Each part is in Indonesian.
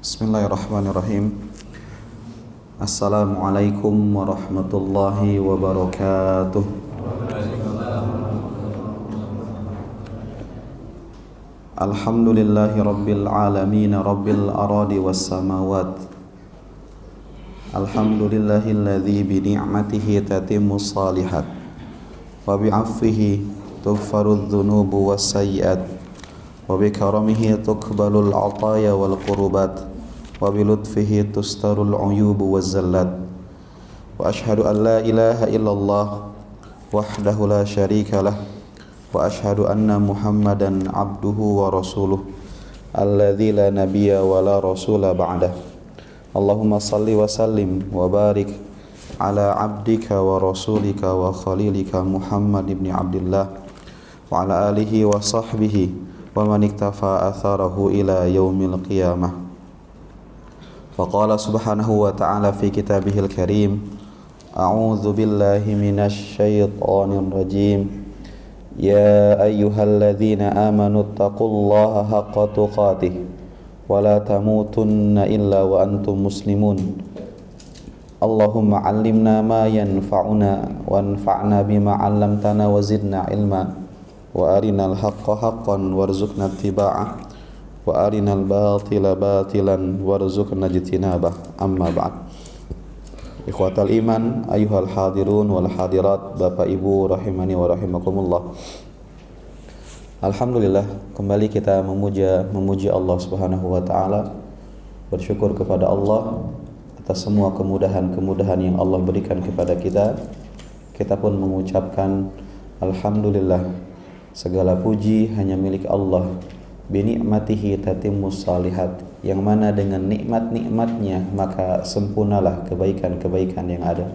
Bismillahirrahmanirrahim. Assalamualaikum warahmatullahi wabarakatuh. Alhamdulillahi rabbil alamin, rabbil aradi was samawat. Alhamdulillahilladzi bi ni'matihi tatimmus shalihat wa bi 'afwihi tughfarudz dzunubu was sayyi'at wa bi karamihi tuqbalul 'ataya wal qurubat wa bi lutfihi tustarul 'uyubu waz zallat. Wa asyhadu an la ilaha illallah wahdahu la syarika lah wa asyhadu anna Muhammadan abduhu wa rasuluh alladzi la nabiyya wa la rasula ba'dah. Allahumma salli wa sallim wa barik ala abdika wa rasulika wa khalilika Muhammad ibn Abdullah wa ala alihi wa sahbihi wa man iktafa atharahu ila yaumil qiyamah. Faqala subhanahu wa ta'ala fi kitabihil karim, a'udzu billahi minasy syaithanir rajim. Ya ayyuhalladzina amanu taqullaha haqqa tuqatih wa la tamutunna illa wa antum muslimun. Allahumma 'allimna ma yanfa'una wanfa'na bima 'allamtana wa zidna ilma wa arinal haqqa haqqan warzuqna ittiba'ah wa arinal batila batilan warzuqna ijtinabah. Amma ba'd. Ikhwatal iman, ayyuhal hadirun wal hadirat, Bapak Ibu rahimani wa rahimakumullah. Alhamdulillah, kembali kita memuji Allah Subhanahu wa taala, bersyukur kepada Allah atas semua kemudahan-kemudahan yang Allah berikan kepada kita. Kita pun mengucapkan alhamdulillah, segala puji hanya milik Allah. Bi ni'matihi tatimmus shalihat, yang mana dengan nikmat-nikmatnya maka sempurnalah kebaikan-kebaikan yang ada.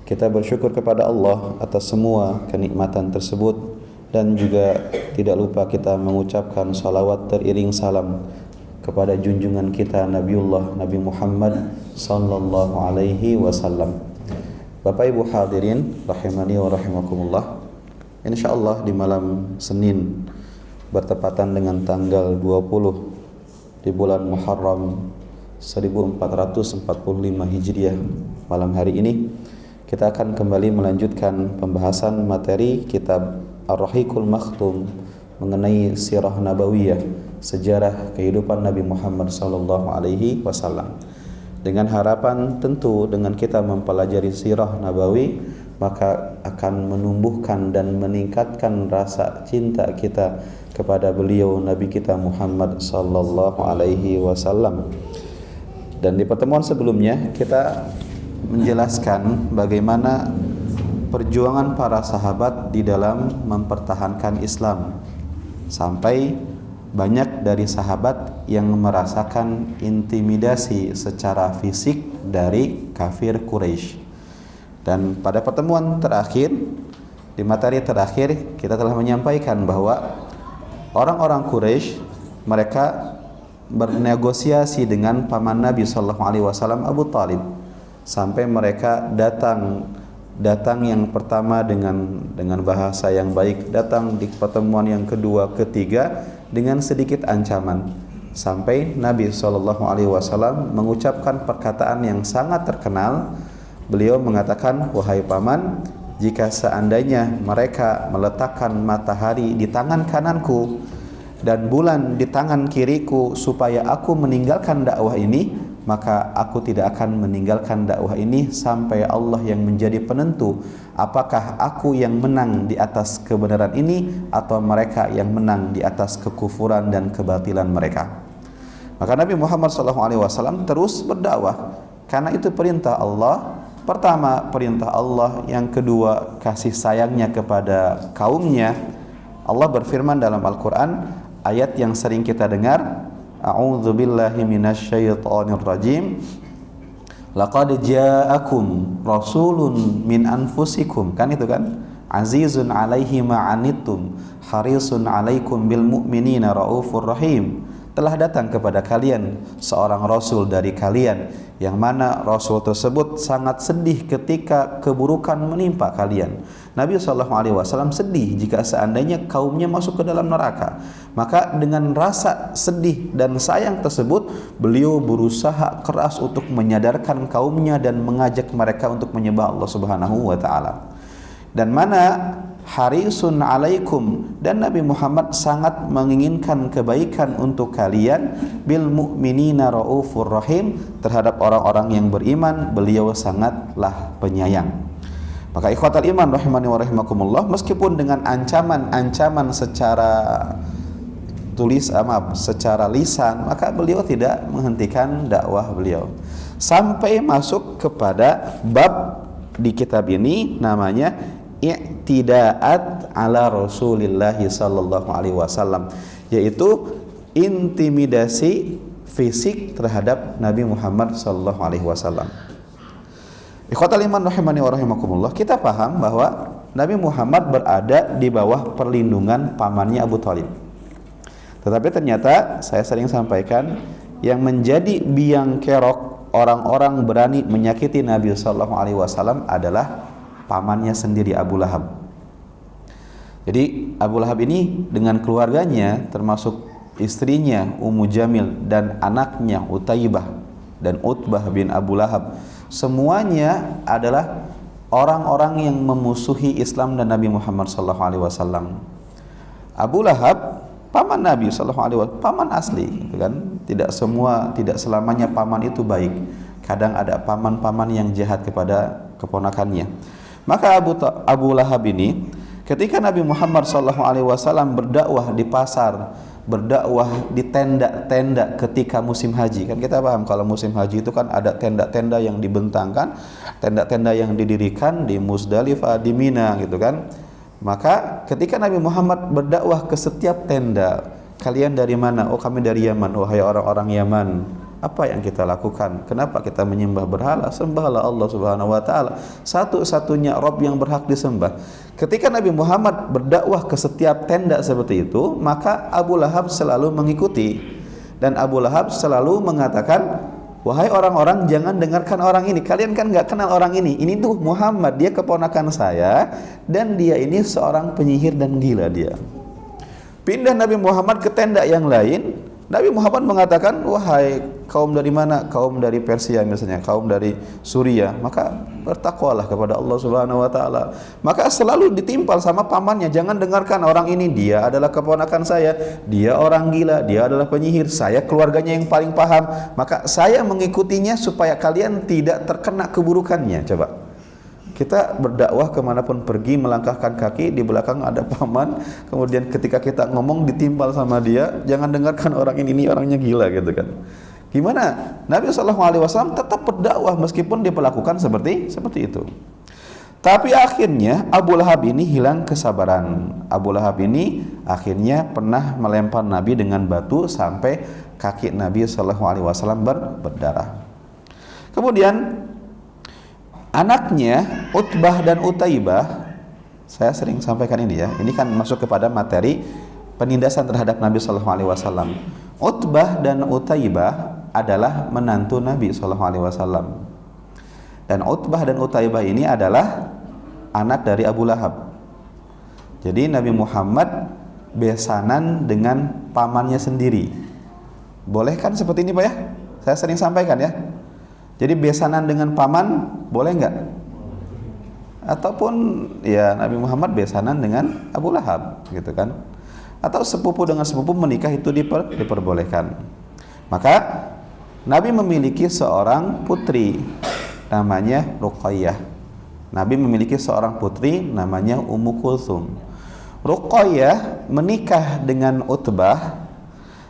Kita bersyukur kepada Allah atas semua kenikmatan tersebut, dan juga tidak lupa kita mengucapkan salawat teriring salam kepada junjungan kita Nabiullah Nabi Muhammad sallallahu alaihi wasallam. Bapak Ibu hadirin rahimani wa rahimakumullah, insyaallah di malam Senin bertepatan dengan tanggal 20 di bulan Muharram 1445 Hijriah, malam hari ini kita akan kembali melanjutkan pembahasan materi kitab Ar-Rahiqul Makhtum mengenai sirah nabawiyah, sejarah kehidupan Nabi Muhammad sallallahu alaihi wasallam. Dengan harapan tentu dengan kita mempelajari sirah nabawi maka akan menumbuhkan dan meningkatkan rasa cinta kita kepada beliau Nabi kita Muhammad sallallahu alaihi wasallam. Dan di pertemuan sebelumnya kita menjelaskan bagaimana perjuangan para sahabat di dalam mempertahankan Islam, sampai banyak dari sahabat yang merasakan intimidasi secara fisik dari kafir Quraisy. Dan pada pertemuan terakhir, di materi terakhir, kita telah menyampaikan bahwa orang-orang Quraisy mereka bernegosiasi dengan paman Nabi sallallahu alaihi wasallam Abu Talib, sampai mereka datang yang pertama dengan bahasa yang baik, datang di pertemuan yang kedua, ketiga dengan sedikit ancaman, sampai Nabi sallallahu alaihi wasallam mengucapkan perkataan yang sangat terkenal. Beliau mengatakan, wahai paman, jika seandainya mereka meletakkan matahari di tangan kananku dan bulan di tangan kiriku supaya aku meninggalkan dakwah ini, maka aku tidak akan meninggalkan dakwah ini sampai Allah yang menjadi penentu apakah aku yang menang di atas kebenaran ini atau mereka yang menang di atas kekufuran dan kebatilan mereka. Maka Nabi Muhammad SAW terus berdakwah, karena itu perintah Allah. Pertama perintah Allah, yang kedua kasih sayangnya kepada kaumnya. Allah berfirman dalam Al-Quran, ayat yang sering kita dengar, a'udzu billahi minasy syaithanir rajim, laqad ja'akum rasulun min anfusikum, kan itu kan, azizun 'alaihi ma 'anittum harisun 'alaikum bil mu'minina raufur rahim. telah datang kepada kalian seorang rasul dari kalian, yang mana rasul tersebut sangat sedih ketika keburukan menimpa kalian. Nabi SAW sedih jika seandainya kaumnya masuk ke dalam neraka. Maka dengan rasa sedih dan sayang tersebut, beliau berusaha keras untuk menyadarkan kaumnya dan mengajak mereka untuk menyembah Allah Subhanahu wa taala. Dan mana harisun alaikum, dan Nabi Muhammad sangat menginginkan kebaikan untuk kalian, bil mu'minina raufur rahim, terhadap orang-orang yang beriman beliau sangatlah penyayang. Maka ikhwatal iman rahimani wa rahimakumullah, meskipun dengan ancaman-ancaman secara secara lisan, maka beliau tidak menghentikan dakwah beliau sampai masuk kepada bab di kitab ini namanya i'tidaat ala Rasulillah sallallahu alaihi wasallam, yaitu intimidasi fisik terhadap Nabi Muhammad sallallahu alaihi wasallam. Ikhwatal iman rahimani wa rahimakumullah, kita paham bahwa Nabi Muhammad berada di bawah perlindungan pamannya Abu Thalib. Tetapi ternyata saya sering sampaikan, yang menjadi biang kerok orang-orang berani menyakiti Nabi sallallahu alaihi wasallam adalah pamannya sendiri, Abu Lahab. Jadi Abu Lahab ini dengan keluarganya, termasuk istrinya Ummu Jamil dan anaknya Utaibah dan Utbah bin Abu Lahab, semuanya adalah orang-orang yang memusuhi Islam dan Nabi Muhammad SAW. Abu Lahab paman Nabi SAW, paman asli, gitu kan? Tidak selamanya paman itu baik. Kadang ada paman-paman yang jahat kepada keponakannya. Maka Abu Lahab ini, ketika Nabi Muhammad SAW berdakwah di pasar, berdakwah di tenda-tenda ketika musim haji, kan kita paham kalau musim haji itu kan ada tenda-tenda yang dibentangkan, tenda-tenda yang didirikan di Musdalifah, di Mina, gitu kan. Maka ketika Nabi Muhammad berdakwah ke setiap tenda, kalian dari mana? Oh, kami dari Yaman. Wahai orang-orang Yaman, apa yang kita lakukan? Kenapa kita menyembah berhala? Sembahlah Allah Subhanahu wa taala, satu-satunya Rabb yang berhak disembah. Ketika Nabi Muhammad berdakwah ke setiap tenda seperti itu, maka Abu Lahab selalu mengikuti, dan Abu Lahab selalu mengatakan, wahai orang-orang, jangan dengarkan orang ini. Kalian kan nggak kenal orang ini. Ini tuh Muhammad, dia keponakan saya, dan dia ini seorang penyihir dan gila dia. Pindah Nabi Muhammad ke tenda yang lain, Nabi Muhammad mengatakan, wahai kaum dari mana? Kaum dari Persia misalnya, kaum dari Suriah. Maka bertakwalah kepada Allah Subhanahu wa taala. Maka selalu ditimpal sama pamannya, jangan dengarkan orang ini, dia adalah keponakan saya, dia orang gila, dia adalah penyihir, saya keluarganya yang paling paham. Maka saya mengikutinya supaya kalian tidak terkena keburukannya. Coba kita berdakwah kemanapun pergi, melangkahkan kaki, di belakang ada paman, kemudian ketika kita ngomong ditimpal sama dia, jangan dengarkan orang ini orangnya gila, gitu kan. Gimana? Nabi SAW tetap berdakwah meskipun diperlakukan seperti itu. Tapi akhirnya Abu Lahab ini hilang kesabaran. Abu Lahab ini akhirnya pernah melempar Nabi dengan batu sampai kaki Nabi SAW berdarah. Kemudian anaknya Utbah dan Utaibah, saya sering sampaikan ini ya, ini kan masuk kepada materi penindasan terhadap Nabi SAW. Utbah dan Utaibah adalah menantu Nabi SAW, dan Utbah dan Utaibah ini adalah anak dari Abu Lahab. Jadi Nabi Muhammad besanan dengan pamannya sendiri. Boleh kan seperti ini Pak ya? Saya sering sampaikan ya. Jadi besanan dengan paman boleh nggak? Ataupun ya Nabi Muhammad besanan dengan Abu Lahab, gitu kan? Atau sepupu dengan sepupu menikah itu diperbolehkan. Maka Nabi memiliki seorang putri namanya Ruqayyah. Nabi memiliki seorang putri namanya Ummu Kulthum. Ruqayyah menikah dengan Utbah,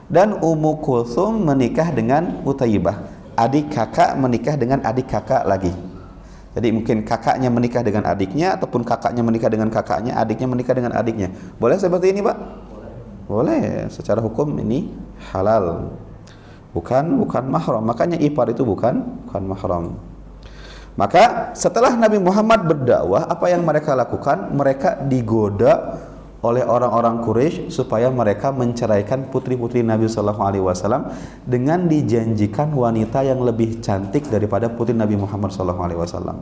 dan Ummu Kulthum menikah dengan Utaibah. Adik kakak menikah dengan adik kakak lagi. Jadi mungkin kakaknya menikah dengan adiknya, ataupun kakaknya menikah dengan kakaknya, adiknya menikah dengan adiknya. Boleh seperti ini Pak? Boleh. Secara hukum ini halal. Bukan mahram. Makanya ipar itu bukan mahram. Maka setelah Nabi Muhammad berdakwah, apa yang mereka lakukan? Mereka digoda oleh orang-orang Quraisy supaya mereka menceraikan putri-putri Nabi Shallallahu Alaihi Wasallam dengan dijanjikan wanita yang lebih cantik daripada putri Nabi Muhammad Shallallahu Alaihi Wasallam.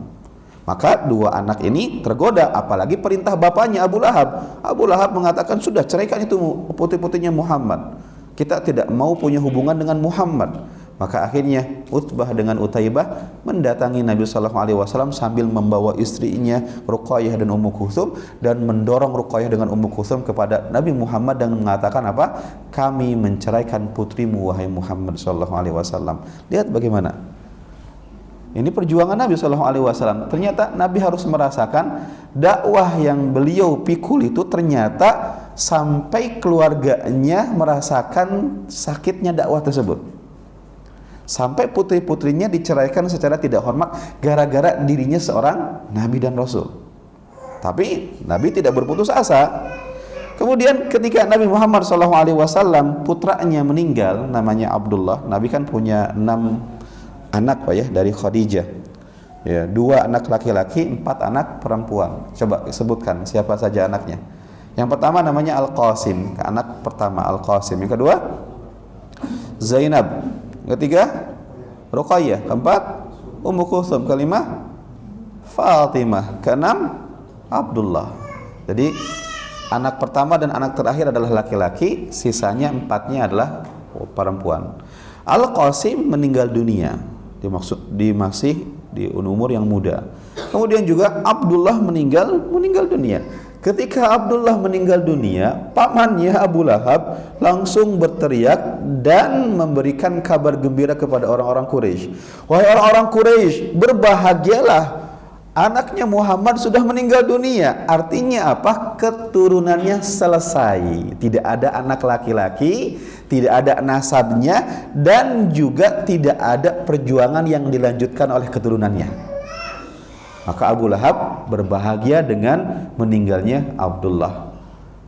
Maka dua anak ini tergoda, apalagi perintah bapaknya Abu Lahab. Abu Lahab mengatakan, sudah ceraikan itu putri-putrinya Muhammad. Kita tidak mau punya hubungan dengan Muhammad. Maka akhirnya Utbah dengan Utaibah mendatangi Nabi Sallallahu Alaihi Wasallam sambil membawa istrinya Ruqayyah dan Ummu Kulthum, dan mendorong Ruqayyah dengan Ummu Kulthum kepada Nabi Muhammad dan mengatakan apa? Kami menceraikan putrimu wahai Muhammad Sallallahu Alaihi Wasallam. Lihat bagaimana. Ini perjuangan Nabi Shallallahu Alaihi Wasallam. Ternyata Nabi harus merasakan dakwah yang beliau pikul itu ternyata sampai keluarganya merasakan sakitnya dakwah tersebut. Sampai putri-putrinya diceraikan secara tidak hormat gara-gara dirinya seorang Nabi dan Rasul. Tapi Nabi tidak berputus asa. Kemudian ketika Nabi Muhammad SAW putranya meninggal, namanya Abdullah. Nabi kan punya 6 anak Pak ya dari Khadijah ya, 2 anak laki-laki, 4 anak perempuan. Coba sebutkan siapa saja anaknya. Yang pertama namanya Al-Qasim, anak pertama Al-Qasim. Yang kedua Zainab, ketiga Ruqayyah, keempat Ummu Kulthum, kelima Fatimah, keenam Abdullah. Jadi anak pertama dan anak terakhir adalah laki-laki, sisanya 4-nya adalah perempuan. Al-Qasim meninggal dunia, masih di umur yang muda. Kemudian juga Abdullah meninggal dunia. Ketika Abdullah meninggal dunia, pamannya Abu Lahab langsung berteriak dan memberikan kabar gembira kepada orang-orang Quraisy. Wahai orang-orang Quraisy, berbahagialah, anaknya Muhammad sudah meninggal dunia. Artinya apa? Keturunannya selesai. Tidak ada anak laki-laki, tidak ada nasabnya, dan juga tidak ada perjuangan yang dilanjutkan oleh keturunannya. Maka Abu Lahab berbahagia dengan meninggalnya Abdullah.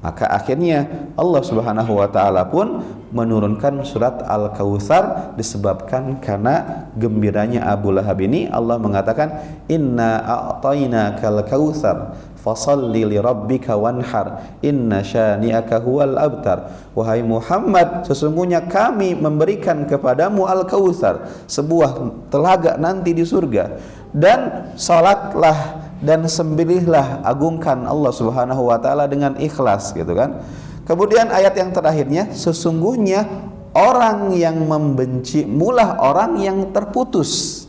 Maka akhirnya Allah Subhanahu wa taala pun menurunkan surat Al-Kautsar disebabkan karena gembiranya Abu Lahab ini. Allah mengatakan, inna a'tainakal kautsar fasalli li rabbika wanhar inna syani'aka huwal abtar. Wahai Muhammad, sesungguhnya kami memberikan kepadamu Al-Kautsar, sebuah telaga nanti di surga, dan salatlah dan sembelihlah, agungkan Allah Subhanahu wa taala dengan ikhlas, gitu kan. Kemudian ayat yang terakhirnya, sesungguhnya orang yang membenci mulah orang yang terputus,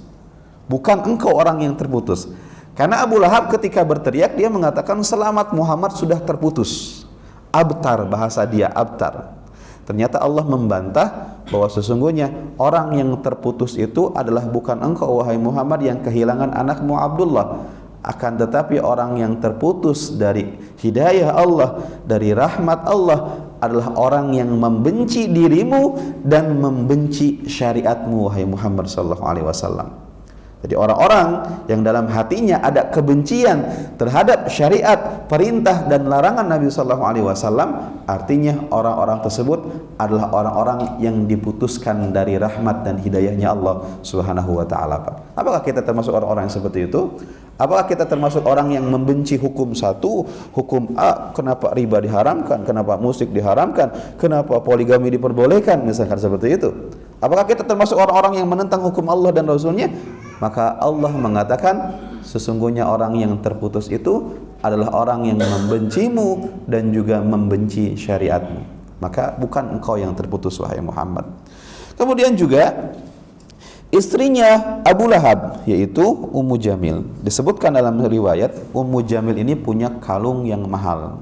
bukan engkau orang yang terputus. Karena Abu Lahab ketika berteriak, dia mengatakan selamat, Muhammad sudah terputus. Abtar, bahasa dia abtar. Ternyata Allah membantah bahwa sesungguhnya orang yang terputus itu adalah bukan engkau wahai Muhammad yang kehilangan anakmu Abdullah, akan tetapi orang yang terputus dari hidayah Allah, dari rahmat Allah adalah orang yang membenci dirimu dan membenci syariatmu wahai Muhammad sallallahu alaihi wasallam. Jadi orang-orang yang dalam hatinya ada kebencian terhadap syariat, perintah dan larangan Nabi sallallahu alaihi wasallam, artinya orang-orang tersebut adalah orang-orang yang diputuskan dari rahmat dan hidayahnya Allah Subhanahu wa taala. Apakah kita termasuk orang-orang yang seperti itu? Apakah kita termasuk orang yang membenci hukum satu, hukum A, kenapa riba diharamkan, kenapa musik diharamkan, kenapa poligami diperbolehkan, misalkan seperti itu? Apakah kita termasuk orang-orang yang menentang hukum Allah dan Rasulnya? Maka Allah mengatakan sesungguhnya orang yang terputus itu adalah orang yang membencimu dan juga membenci syariatmu. Maka bukan engkau yang terputus wahai Muhammad. Kemudian juga istrinya Abu Lahab, yaitu Ummu Jamil. Disebutkan dalam riwayat, Ummu Jamil ini punya kalung yang mahal.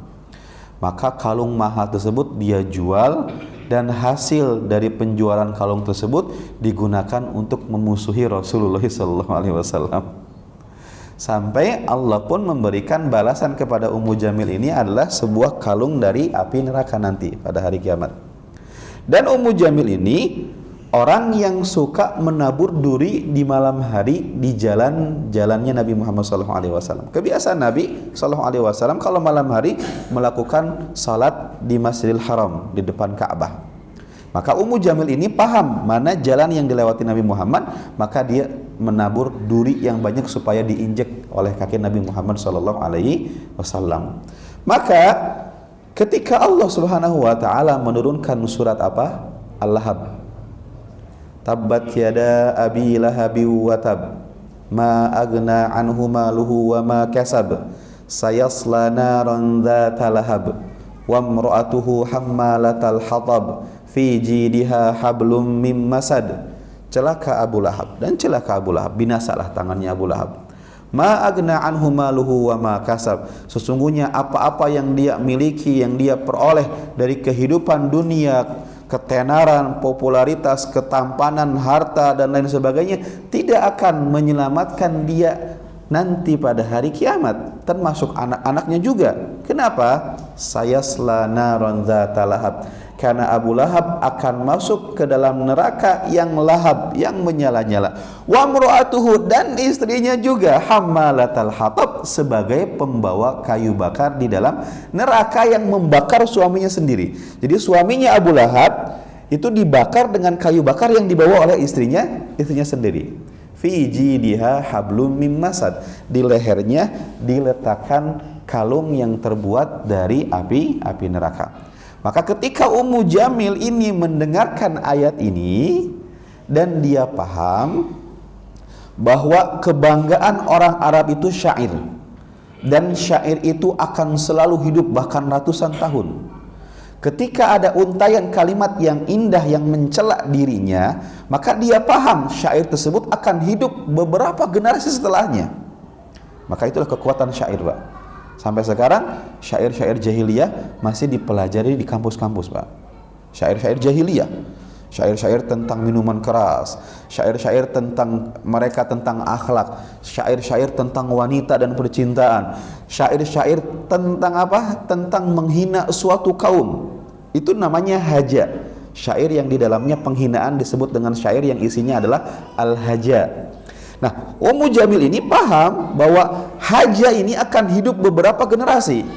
Maka kalung mahal tersebut dia jual, dan hasil dari penjualan kalung tersebut digunakan untuk memusuhi Rasulullah SAW. Sampai Allah pun memberikan balasan kepada Ummu Jamil ini adalah sebuah kalung dari api neraka nanti pada hari kiamat. Dan Ummu Jamil ini orang yang suka menabur duri di malam hari di jalannya Nabi Muhammad SAW. Kebiasaan Nabi SAW kalau malam hari melakukan salat di Masjidil Haram di depan Ka'bah. Maka Ummu Jamil ini paham mana jalan yang dilewati Nabi Muhammad, maka dia menabur duri yang banyak supaya diinjek oleh kaki Nabi Muhammad SAW. Maka Ketika Allah Subhanahu wa taala menurunkan surat apa? Al-Lahab. Tabbat yada abi lahabi wa tab. Ma agna anhu maluhu wa ma kasab. Sayasla naran dzata lahab. Wa imra'atuhu hammalatal hatab. Fi jidha hablum mim masad. Celaka Abu Lahab, dan celaka Abu Lahab, binasalah tangannya Abu Lahab. Ma agna anhu maluhu wa ma kasab. Sesungguhnya apa-apa yang dia miliki, yang dia peroleh dari kehidupan dunia, ketenaran, popularitas, ketampanan, harta dan lain sebagainya, tidak akan menyelamatkan dia nanti pada hari kiamat, termasuk anak-anaknya juga. Kenapa? Sayasla naran dzata lahab. Karena Abu Lahab akan masuk ke dalam neraka yang lahab, yang menyala-nyala. Wa imra'atuhu, dan istrinya juga hammalatal hatab, sebagai pembawa kayu bakar di dalam neraka yang membakar suaminya sendiri. Jadi suaminya Abu Lahab itu dibakar dengan kayu bakar yang dibawa oleh istrinya sendiri. Fi jidha hablum mim masad. Di lehernya diletakkan kalung yang terbuat dari api neraka. Maka ketika Ummu Jamil ini mendengarkan ayat ini dan dia paham bahwa kebanggaan orang Arab itu syair, dan syair itu akan selalu hidup bahkan ratusan tahun. Ketika ada untayan kalimat yang indah yang mencela dirinya, maka dia paham syair tersebut akan hidup beberapa generasi setelahnya. Maka itulah kekuatan syair, Pak. Sampai sekarang syair-syair jahiliyah masih dipelajari di kampus-kampus, Pak. Syair-syair jahiliyah, syair-syair tentang minuman keras, syair-syair tentang mereka, tentang akhlak, syair-syair tentang wanita dan percintaan, syair-syair tentang apa? Tentang menghina suatu kaum. Itu namanya haja. Syair yang di dalamnya penghinaan disebut dengan syair yang isinya adalah al-haja. Nah, Ummu Jamil ini paham bahwa haja ini akan hidup beberapa generasi.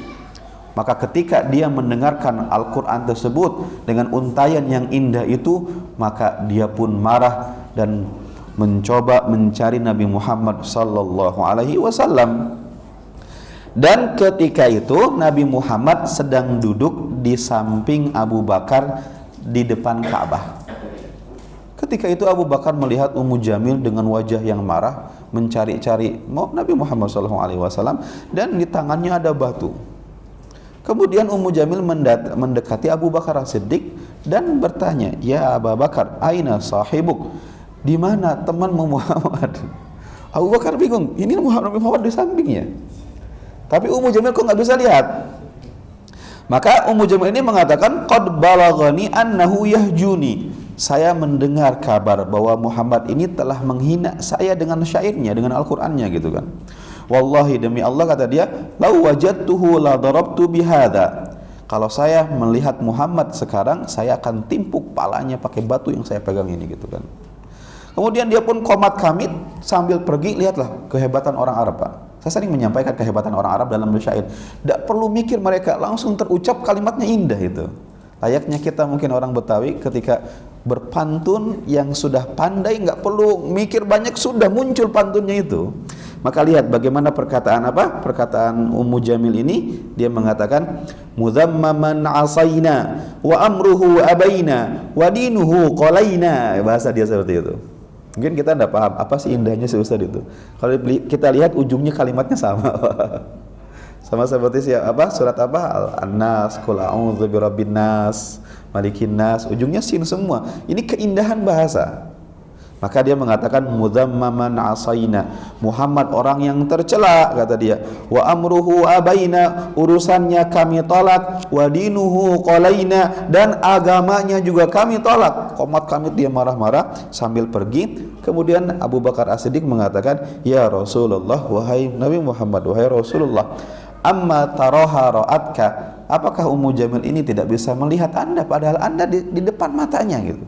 Maka ketika dia mendengarkan Al-Quran tersebut dengan untayan yang indah itu, maka dia pun marah dan mencoba mencari Nabi Muhammad sallallahu alaihi wasallam. Dan ketika itu Nabi Muhammad sedang duduk di samping Abu Bakar di depan Ka'bah. Ketika itu Abu Bakar melihat Ummu Jamil dengan wajah yang marah, mencari-cari Nabi Muhammad SAW, dan di tangannya ada batu. Kemudian Ummu Jamil mendekati Abu Bakar As-Siddiq dan bertanya, "Ya Abu Bakar, aina sahibuk?" Di mana temanmu Muhammad? Abu Bakar bingung, ini Nabi Muhammad di sampingnya, tapi Ummu Jamil kok nggak bisa lihat. Maka Ummu Jamil ini mengatakan, "Qad balaghani annahu yahjuni." Saya mendengar kabar bahwa Muhammad ini telah menghina saya dengan syairnya, dengan Al-Qur'annya gitu kan. Wallahi, demi Allah, kata dia, "Lau wajadtuhu la darabtu bihadza." Kalau saya melihat Muhammad sekarang, saya akan timpuk palanya pakai batu yang saya pegang ini gitu kan. Kemudian dia pun qomat kamit sambil pergi. Lihatlah kehebatan orang Arab, Pak. Saya sering menyampaikan kehebatan orang Arab dalam bersyair. Tidak perlu mikir mereka, langsung terucap kalimatnya indah itu. Layaknya kita mungkin orang Betawi ketika berpantun yang sudah pandai, nggak perlu mikir banyak, sudah muncul pantunnya itu. Maka lihat bagaimana perkataan perkataan Ummu Jamil ini. Dia mengatakan, "Mudhammaman asaina wa amruhu abaina wa dinuhu qalaina." Bahasa dia seperti itu. Mungkin kita tidak paham apa sih indahnya si Ustaz itu. Kalau kita lihat ujungnya kalimatnya sama. Sama seperti surat An-Nas, Qul a'udzu birabbin nas, malikin nas, ujungnya sin semua. Ini keindahan bahasa. Maka dia mengatakan, "Mudhammaman asaina." Muhammad orang yang tercela, kata dia. "Wa amruhu abaina." Urusannya kami tolak. "Wa dinuhu qalaina." Dan agamanya juga kami tolak. Qomat kami, dia marah-marah sambil pergi. Kemudian Abu Bakar As-Siddiq mengatakan, "Ya Rasulullah, wahai Nabi Muhammad, wahai Rasulullah, amma taraha ra'atka." Apakah Ummu Jamil ini tidak bisa melihat Anda padahal Anda di depan matanya gitu.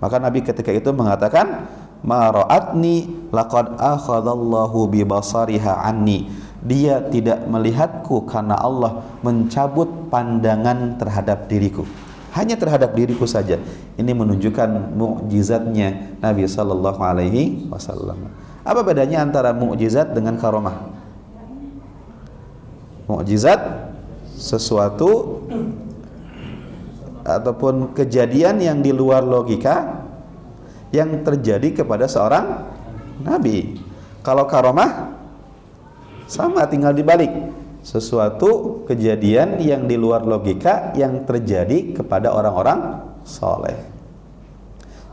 Maka Nabi ketika itu mengatakan, "Ma ra'atni laqad akhadallahu bi basariha anni." Dia tidak melihatku karena Allah mencabut pandangan terhadap diriku. Hanya terhadap diriku saja. Ini menunjukkan mukjizatnya Nabi sallallahu alaihi wasallam. Apa bedanya antara mukjizat dengan karomah? Mukjizat sesuatu ataupun kejadian yang di luar logika yang terjadi kepada seorang nabi. Kalau karomah sama, tinggal dibalik, sesuatu kejadian yang di luar logika yang terjadi kepada orang-orang soleh,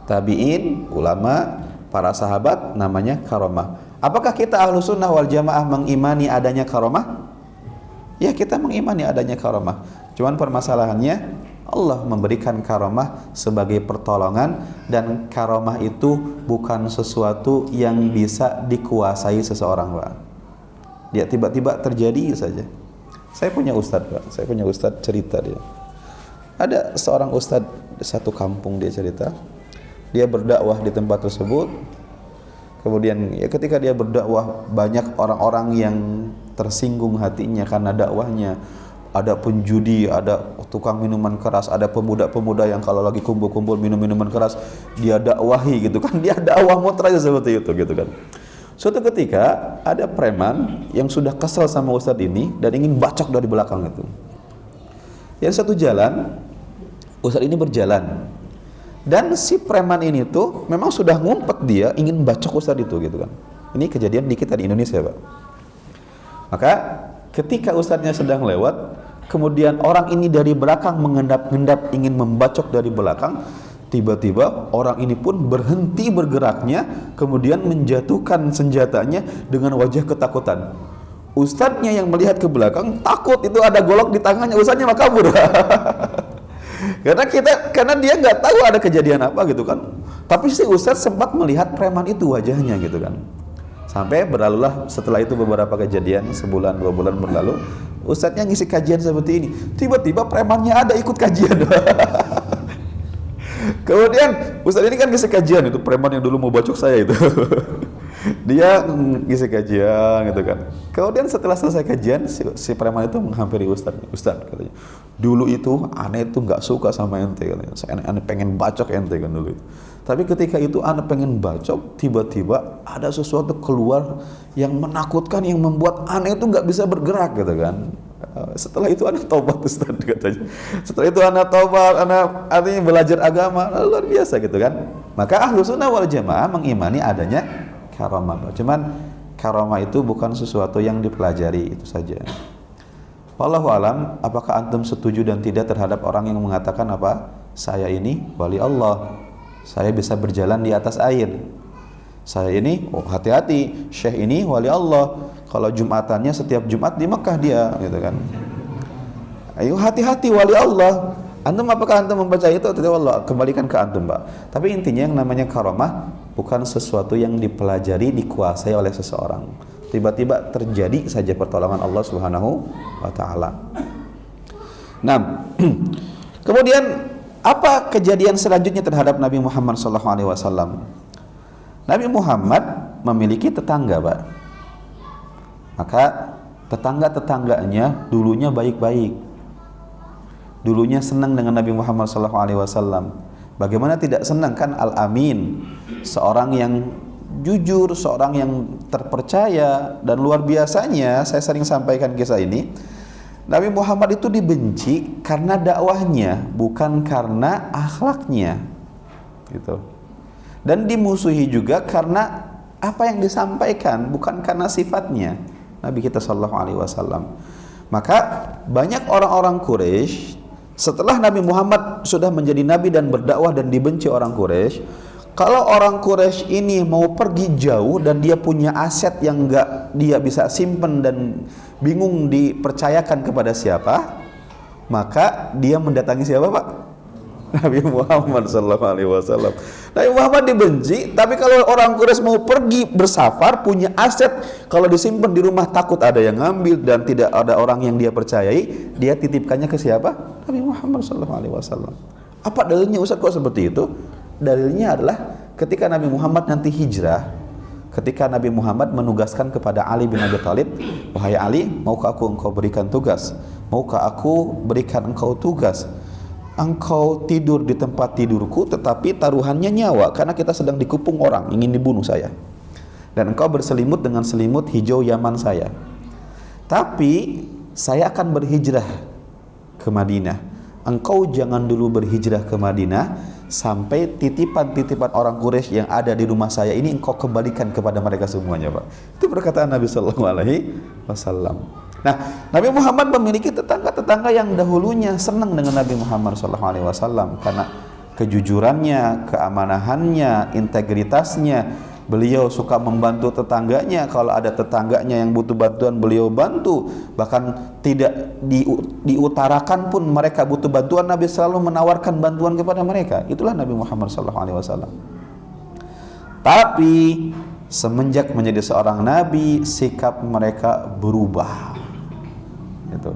tabi'in, ulama, para sahabat, namanya karomah. Apakah kita ahlu sunnah wal jamaah mengimani adanya karomah? Ya, kita mengimani adanya karomah. Cuman permasalahannya, Allah memberikan karomah sebagai pertolongan, dan karomah itu bukan sesuatu yang bisa dikuasai seseorang, Pak. Dia tiba-tiba terjadi saja. Saya punya ustadz, Pak. Saya punya ustadz, cerita dia. Ada seorang ustadz di satu kampung, dia cerita. Dia berdakwah di tempat tersebut. Kemudian ya ketika dia berdakwah, banyak orang-orang yang tersinggung hatinya karena dakwahnya. Ada penjudi, ada tukang minuman keras, ada pemuda-pemuda yang kalau lagi kumpul-kumpul minum minuman keras, dia dakwahi gitu kan. Dia dakwah mutlak seperti itu gitu kan. Suatu ketika ada preman yang sudah kesal sama ustadz ini dan ingin bacok dari belakang itu. Yang satu jalan, ustadz ini berjalan. Dan si preman ini tuh memang sudah ngumpet, dia ingin bacok ustadz itu gitu kan. Ini kejadian di kita di Indonesia, Pak. Maka ketika ustadznya sedang lewat, kemudian orang ini dari belakang mengendap-endap ingin membacok dari belakang. Tiba-tiba orang ini pun berhenti bergeraknya, kemudian menjatuhkan senjatanya dengan wajah ketakutan. Ustadznya yang melihat ke belakang takut, itu ada golok di tangannya, ustadznya mah kabur. Karena dia nggak tahu ada kejadian apa gitu kan. Tapi si ustadz sempat melihat preman itu wajahnya gitu kan. Sampai berlalulah setelah itu beberapa kejadian, sebulan 2 bulan berlalu, ustadznya ngisi kajian seperti ini. Tiba-tiba premannya ada ikut kajian. Kemudian ustadz ini kan ngisi kajian, itu preman yang dulu mau bacok saya itu. Dia ngisi kajian gitu kan. Kemudian setelah selesai kajian, si preman itu menghampiri ustadz katanya, dulu itu aneh itu nggak suka sama ente katanya. Aneh pengen bacok ente kan dulu itu. Tapi ketika itu aneh pengen bacok, tiba-tiba ada sesuatu keluar yang menakutkan, yang membuat aneh itu nggak bisa bergerak gitu kan. Setelah itu anak tobat, Ustaz katanya. Setelah itu anak tobat, anak artinya belajar agama, luar biasa gitu kan. Maka ahlu sunnah wal jamaah mengimani adanya karomah. Cuman karomah itu bukan sesuatu yang dipelajari, itu saja. Wallahu alam, apakah antum setuju dan tidak terhadap orang yang mengatakan apa? Saya ini wali Allah, saya bisa berjalan di atas air. Saya ini, oh hati-hati, Syekh ini wali Allah. Kalau Jumatannya setiap Jumat di Mekah dia, gitu kan. Ayo hati-hati wali Allah. Antum apakah antum membaca itu atau tidak? Allah kembalikan ke antum, Pak. Tapi intinya yang namanya karomah bukan sesuatu yang dipelajari, dikuasai oleh seseorang. Tiba-tiba terjadi saja pertolongan Allah Subhanahu wa taala. Nah, kemudian apa kejadian selanjutnya terhadap Nabi Muhammad SAW? Nabi Muhammad memiliki tetangga, Pak. Maka tetangga-tetangganya dulunya baik-baik. Dulunya senang dengan Nabi Muhammad SAW. Bagaimana tidak senang kan? Al-Amin, seorang yang jujur, seorang yang terpercaya, dan luar biasanya saya sering sampaikan kisah ini. Nabi Muhammad itu dibenci karena dakwahnya, bukan karena akhlaknya, gitu. Dan dimusuhi juga karena apa yang disampaikan, bukan karena sifatnya Nabi kita sallallahu alaihi wasallam. Maka banyak orang-orang Quraisy setelah Nabi Muhammad sudah menjadi nabi dan berdakwah dan dibenci orang Quraisy, kalau orang Quraisy ini mau pergi jauh dan dia punya aset yang enggak dia bisa simpen dan bingung dipercayakan kepada siapa, maka dia mendatangi siapa, Pak? Nabi Muhammad SAW. Nabi Muhammad dibenci, tapi kalau orang Quraisy mau pergi bersafar, punya aset, kalau disimpan di rumah takut ada yang ngambil dan tidak ada orang yang dia percayai, dia titipkannya ke siapa? Nabi Muhammad SAW. Apa dalilnya, Ustaz, kok seperti itu? Dalilnya adalah ketika Nabi Muhammad nanti hijrah, ketika Nabi Muhammad menugaskan kepada Ali bin Abi Thalib, wahai Ali, maukah aku engkau berikan tugas? Maukah aku berikan engkau tugas? Engkau tidur di tempat tidurku, tetapi taruhannya nyawa, karena kita sedang dikepung orang, ingin dibunuh saya. Dan engkau berselimut dengan selimut hijau Yaman saya. Tapi saya akan berhijrah ke Madinah. Engkau jangan dulu berhijrah ke Madinah sampai titipan-titipan orang Quraisy yang ada di rumah saya ini engkau kembalikan kepada mereka semuanya, Pak. Itu perkataan Nabi Sallallahu Alaihi Wasallam. Nah, Nabi Muhammad memiliki tetangga-tetangga yang dahulunya senang dengan Nabi Muhammad Sallallahu Alaihi Wasallam karena kejujurannya, keamanahannya, integritasnya. Beliau suka membantu tetangganya. Kalau ada tetangganya yang butuh bantuan, beliau bantu. Bahkan tidak diutarakan pun mereka butuh bantuan, Nabi selalu menawarkan bantuan kepada mereka. Itulah Nabi Muhammad SAW. Tapi semenjak menjadi seorang Nabi, sikap mereka berubah. Itu.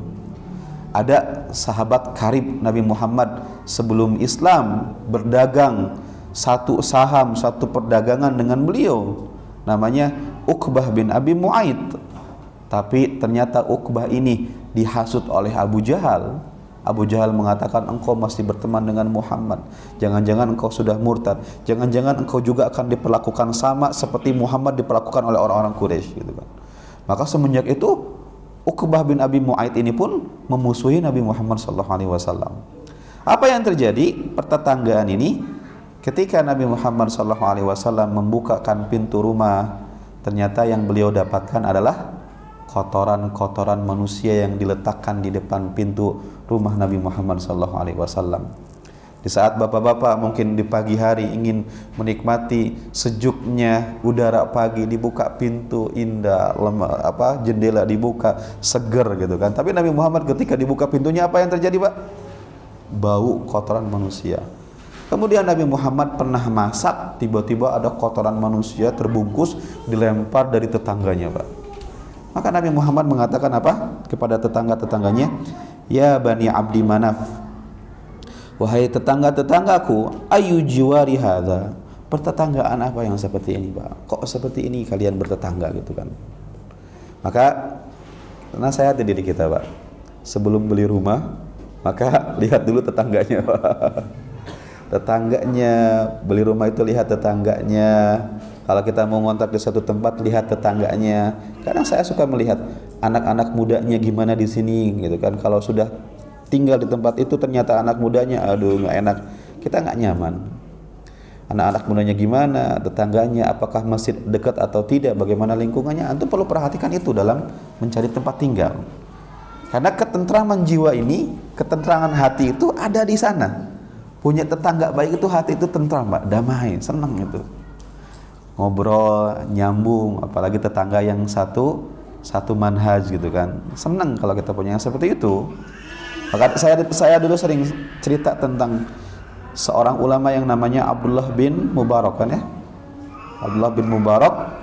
Ada sahabat karib Nabi Muhammad sebelum Islam berdagang satu saham, satu perdagangan dengan beliau, namanya Uqbah bin Abi Mu'aid. Tapi ternyata Uqbah ini dihasut oleh Abu Jahal. Abu Jahal mengatakan, engkau masih berteman dengan Muhammad, jangan-jangan engkau sudah murtad, jangan-jangan engkau juga akan diperlakukan sama seperti Muhammad diperlakukan oleh orang-orang Quraisy, gitu kan. Maka semenjak itu Uqbah bin Abi Mu'aid ini pun memusuhi Nabi Muhammad SAW. Apa yang terjadi? Pertetanggaan ini, ketika Nabi Muhammad SAW membukakan pintu rumah, ternyata yang beliau dapatkan adalah kotoran-kotoran manusia yang diletakkan di depan pintu rumah Nabi Muhammad SAW. Di saat bapak-bapak mungkin di pagi hari ingin menikmati sejuknya udara pagi, dibuka pintu indah, jendela dibuka, seger gitu kan. Tapi Nabi Muhammad ketika dibuka pintunya, apa yang terjadi, Pak? Bau kotoran manusia. Kemudian Nabi Muhammad pernah masak, tiba-tiba ada kotoran manusia terbungkus dilempar dari tetangganya, Pak. Maka Nabi Muhammad mengatakan apa kepada tetangga-tetangganya? Ya Bani Abdi Manaf, wahai tetangga-tetanggaku, ayu jiwari hadza. Pertetanggaan apa yang seperti ini, Pak? Kok seperti ini kalian bertetangga gitu kan? Maka nasihati diri kita, Pak. Sebelum beli rumah, maka lihat dulu tetangganya, Pak. Tetangganya, beli rumah itu lihat tetangganya. Kalau kita mau ngontrak di satu tempat, lihat tetangganya. Kadang saya suka melihat anak-anak mudanya gimana di sini gitu kan. Kalau sudah tinggal di tempat itu ternyata anak mudanya, aduh nggak enak, kita nggak nyaman. Anak-anak mudanya gimana, tetangganya, apakah masih dekat atau tidak, bagaimana lingkungannya, antum perlu perhatikan itu dalam mencari tempat tinggal. Karena ketentraman jiwa ini, ketentraman hati itu ada di sana. Punya tetangga baik itu hati itu tentram, Pak, damai, senang itu. Ngobrol, nyambung, apalagi tetangga yang satu manhaj gitu kan. Senang kalau kita punya yang seperti itu. Maka saya dulu sering cerita tentang seorang ulama yang namanya Abdullah bin Mubarak kan ya. Abdullah bin Mubarak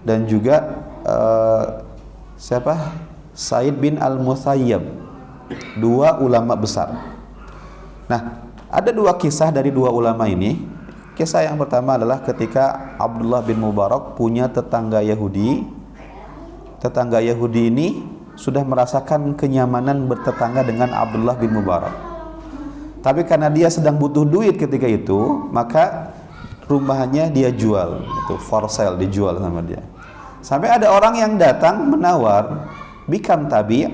dan juga Said bin Al-Musayyab. Dua ulama besar. Nah, ada dua kisah dari dua ulama ini. Kisah yang pertama adalah ketika Abdullah bin Mubarak punya tetangga Yahudi. Tetangga Yahudi ini sudah merasakan kenyamanan bertetangga dengan Abdullah bin Mubarak. Tapi karena dia sedang butuh duit ketika itu, maka rumahnya dia jual, itu for sale, dijual sama dia. Sampai ada orang yang datang menawar, bikam tabi',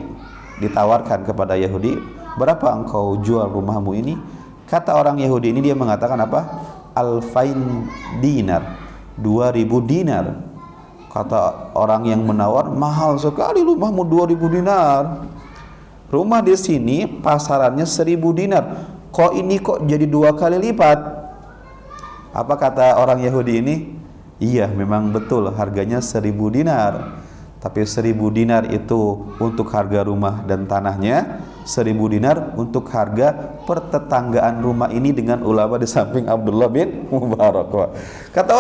ditawarkan kepada Yahudi, berapa engkau jual rumahmu ini? Kata orang Yahudi ini, dia mengatakan apa? Alfain dinar, 2000 dinar. Kata orang yang menawar, mahal sekali rumahmu 2000 dinar. Rumah di sini pasarannya 1000 dinar. Kok ini kok jadi 2 kali lipat? Apa kata orang Yahudi ini? Iya, memang betul harganya 1000 dinar. Tapi 1000 dinar itu untuk harga rumah dan tanahnya, 1000 dinar untuk harga pertetanggaan rumah ini dengan ulama di samping Abdullah bin Mubarak. Kata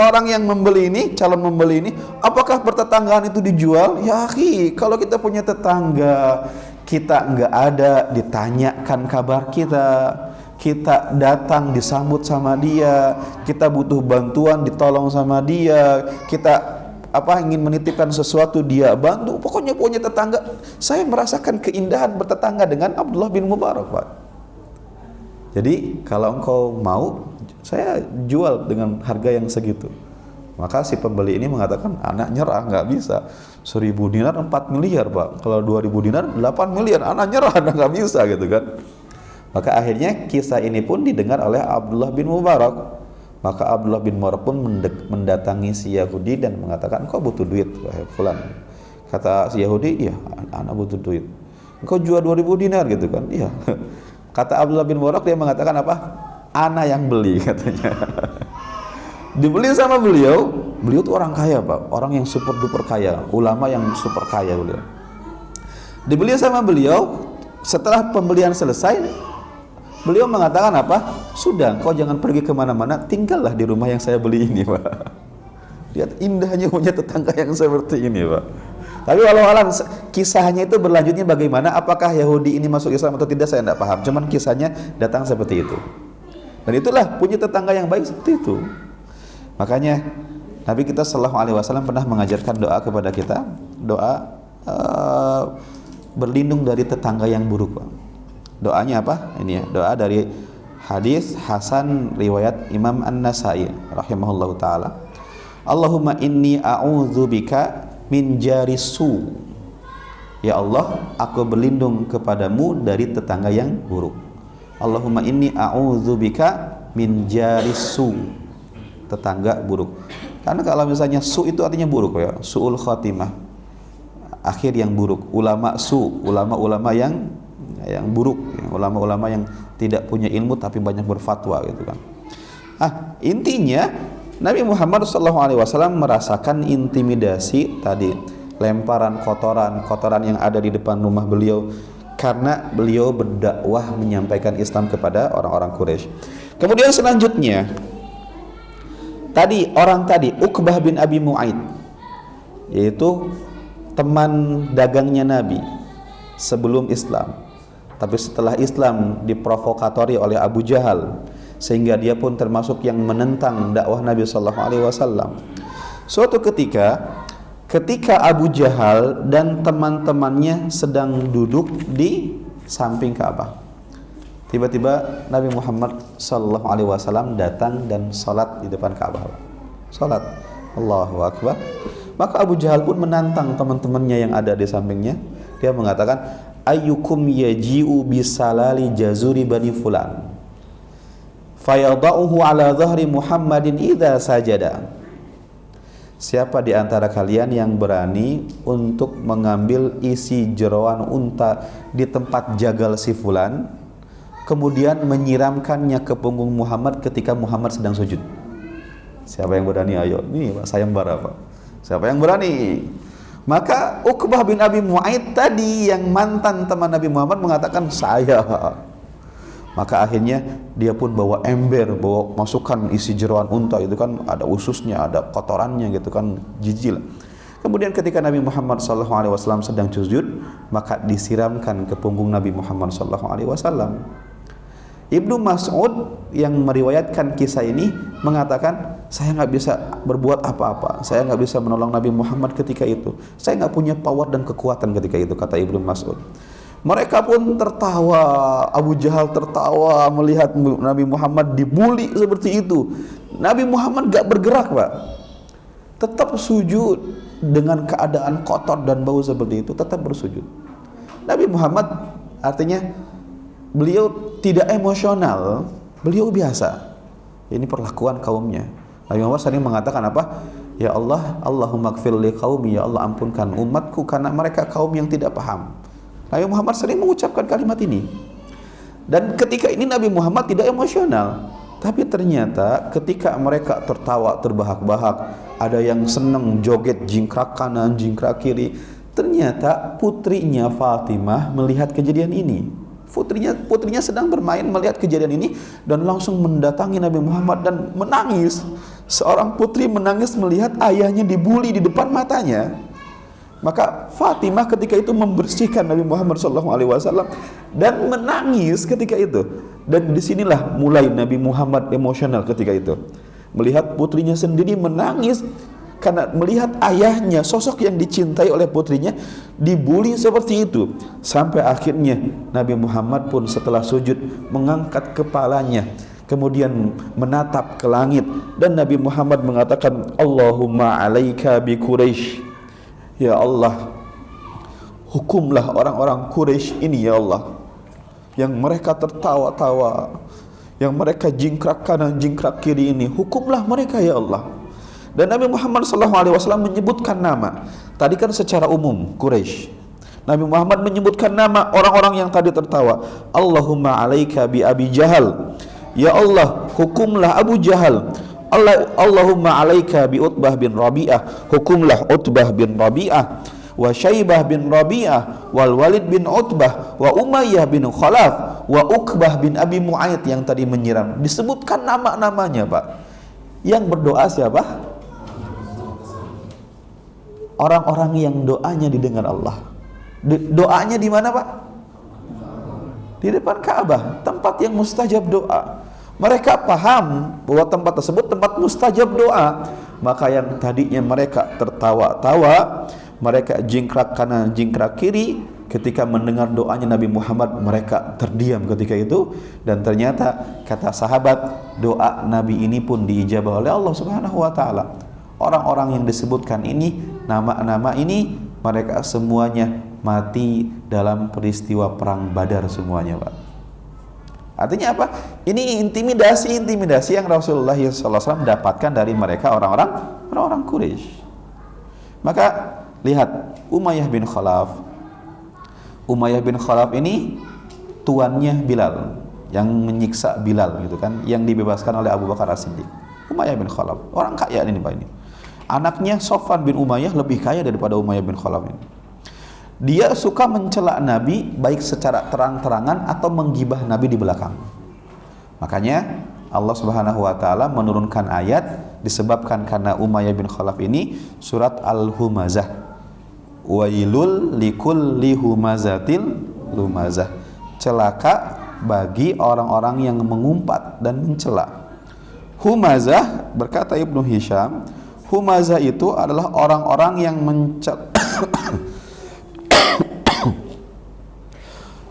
orang yang membeli ini, calon membeli ini, apakah pertetanggaan itu dijual? Ya akhi, kalau kita punya tetangga, kita nggak ada, ditanyakan kabar kita datang disambut sama dia, kita butuh bantuan ditolong sama dia, kita ingin menitipkan sesuatu dia bantu, pokoknya punya tetangga. Saya merasakan keindahan bertetangga dengan Abdullah bin Mubarak, Pak. Jadi kalau engkau mau, saya jual dengan harga yang segitu. Maka si pembeli ini mengatakan, anak nyerah, nggak bisa. 1.000 dinar 4 miliar Pak, kalau 2.000 dinar 8 miliar, anak nyerah, anak nggak bisa gitu kan. Maka akhirnya kisah ini pun didengar oleh Abdullah bin Mubarak. Maka Abdullah bin Mubarak pun mendatangi si Yahudi dan mengatakan, engkau butuh duit wahai fulan. Kata si Yahudi, iya anak butuh duit. Engkau jual 2.000 dinar gitu kan. Iya. Kata Abdullah bin Mubarak, dia mengatakan apa? Ana yang beli katanya. Dibeli sama beliau. Beliau tuh orang kaya Pak, orang yang super duper kaya, ulama yang super kaya beliau. Dibeli sama beliau. Setelah pembelian selesai, beliau mengatakan apa? Sudah, kau jangan pergi kemana-mana, tinggallah di rumah yang saya beli ini Pak. Lihat indahnya punya tetangga yang seperti ini Pak. Tapi walau alam kisahnya itu berlanjutnya bagaimana, apakah Yahudi ini masuk Islam atau tidak, saya tidak paham. Cuman kisahnya datang seperti itu. Dan itulah punya tetangga yang baik seperti itu. Makanya Nabi kita sallallahu alaihi wasallam pernah mengajarkan doa kepada kita, doa berlindung dari tetangga yang buruk Pak. Doanya apa? Ini ya, doa dari hadis Hasan riwayat Imam An-Nasai rahimahullahu taala. Allahumma inni a'udzubika min jarisu. Ya Allah, aku berlindung kepadamu dari tetangga yang buruk. Allahumma inni a'udzubika min jarisu. Tetangga buruk. Karena kalau misalnya su itu artinya buruk ya, su'ul khatimah, akhir yang buruk. Ulama su, ulama-ulama yang buruk, ulama-ulama yang tidak punya ilmu tapi banyak berfatwa gitu kan. Intinya Nabi Muhammad SAW merasakan intimidasi tadi, lemparan kotoran yang ada di depan rumah beliau karena beliau berdakwah menyampaikan Islam kepada orang-orang Quraisy. Kemudian selanjutnya orang tadi Uqbah bin Abi Mu'aid, yaitu teman dagangnya Nabi sebelum Islam. Tapi setelah Islam diprovokatori oleh Abu Jahal, sehingga dia pun termasuk yang menentang dakwah Nabi sallallahu alaihi wasallam. Suatu ketika Abu Jahal dan teman-temannya sedang duduk di samping Ka'bah, tiba-tiba Nabi Muhammad sallallahu alaihi wasallam datang dan salat di depan Ka'bah. Salat, Allahu Akbar. Maka Abu Jahal pun menantang teman-temannya yang ada di sampingnya. Dia mengatakan, ayyukum yaji'u bisalali jazuri bani fulan fayada'uhu ala dhahri Muhammadin idza sajada. Siapa di antara kalian yang berani untuk mengambil isi jeroan unta di tempat jagal si fulan, kemudian menyiramkannya ke punggung Muhammad ketika Muhammad sedang sujud? Siapa yang berani? Ayo, ini Pak, sayembara Pak. Siapa yang berani? Maka Uqbah bin Abi Mu'aid tadi yang mantan teman Nabi Muhammad mengatakan, saya. Maka akhirnya dia pun bawa ember, bawa masukkan isi jeroan unta, itu kan ada ususnya, ada kotorannya gitu kan, jijil. Kemudian ketika Nabi Muhammad SAW sedang sujud, maka disiramkan ke punggung Nabi Muhammad SAW. Ibnu Mas'ud yang meriwayatkan kisah ini mengatakan, saya nggak bisa berbuat apa-apa, saya nggak bisa menolong Nabi Muhammad ketika itu, saya nggak punya power dan kekuatan ketika itu, kata Ibnu Mas'ud. Mereka pun tertawa, Abu Jahal tertawa melihat Nabi Muhammad dibuli seperti itu. Nabi Muhammad nggak bergerak Pak, tetap sujud dengan keadaan kotor dan bau seperti itu, tetap bersujud. Nabi Muhammad artinya beliau tidak emosional, beliau biasa. Ini perlakuan kaumnya. Nabi Muhammad sering mengatakan apa? Ya Allah, Allahumma gfir li qaumi, ya Allah ampunkan umatku karena mereka kaum yang tidak paham. Nabi Muhammad sering mengucapkan kalimat ini. Dan ketika ini Nabi Muhammad tidak emosional. Tapi ternyata ketika mereka tertawa terbahak-bahak, ada yang senang joget jingkrak kanan, jingkrak kiri, ternyata putrinya Fatimah melihat kejadian ini. Putrinya sedang bermain melihat kejadian ini dan langsung mendatangi Nabi Muhammad dan menangis. Seorang putri menangis melihat ayahnya dibuli di depan matanya. Maka Fatimah ketika itu membersihkan Nabi Muhammad SAW dan menangis ketika itu. Dan disinilah mulai Nabi Muhammad emosional ketika itu, melihat putrinya sendiri menangis karena melihat ayahnya, sosok yang dicintai oleh putrinya, dibuli seperti itu. Sampai akhirnya Nabi Muhammad pun setelah sujud mengangkat kepalanya kemudian menatap ke langit, dan Nabi Muhammad mengatakan, Allahumma alaika bi Quraisy, ya Allah, hukumlah orang-orang Quraisy ini ya Allah, yang mereka tertawa-tawa, yang mereka jingkrak kanan jingkrak kiri ini, hukumlah mereka ya Allah. Dan Nabi Muhammad SAW menyebutkan nama, tadi kan secara umum Quraisy, Nabi Muhammad menyebutkan nama orang-orang yang tadi tertawa, Allahumma alaika bi Abi Jahal, ya Allah, hukumlah Abu Jahal. Allahumma alaika bi Utbah bin Rabi'ah, hukumlah Utbah bin Rabi'ah, wa Syaibah bin Rabi'ah, wal Walid bin Utbah, wa Umayyah bin Khalaf, wa Uqbah bin Abi Mu'ayyid yang tadi menyiram. Disebutkan nama-namanya, Pak. Yang berdoa siapa? Orang-orang yang doanya didengar Allah. Doanya di mana, Pak? Di depan Ka'bah, tempat yang mustajab doa. Mereka paham bahwa tempat tersebut tempat mustajab doa. Maka yang tadinya mereka tertawa-tawa, mereka jingkrak kanan jingkrak kiri, ketika mendengar doanya Nabi Muhammad, mereka terdiam ketika itu. Dan ternyata kata sahabat, doa Nabi ini pun diijabah oleh Allah Subhanahu wa taala. Orang-orang yang disebutkan ini, nama-nama ini, mereka semuanya mati dalam peristiwa perang Badar semuanya, Pak. Artinya apa? Ini intimidasi yang Rasulullah SAW dapatkan dari mereka orang-orang Quraisy. Maka lihat Umayyah bin Khalaf. Umayyah bin Khalaf ini tuannya Bilal, yang menyiksa Bilal gitu kan, yang dibebaskan oleh Abu Bakar As-Siddiq. Umayyah bin Khalaf, orang kaya ini, Pak, ini. Anaknya Sofwan bin Umayyah lebih kaya daripada Umayyah bin Khalaf ini. Dia suka mencela Nabi baik secara terang-terangan atau menggibah Nabi di belakang. Makanya Allah Subhanahu wa taala menurunkan ayat disebabkan karena Umayyah bin Khalaf ini, surat Al-Humazah. Wailul likulli humazatil lumazah. Celaka bagi orang-orang yang mengumpat dan mencela. Humazah, berkata Ibnu Hisham, Humazah itu adalah orang-orang yang mencela.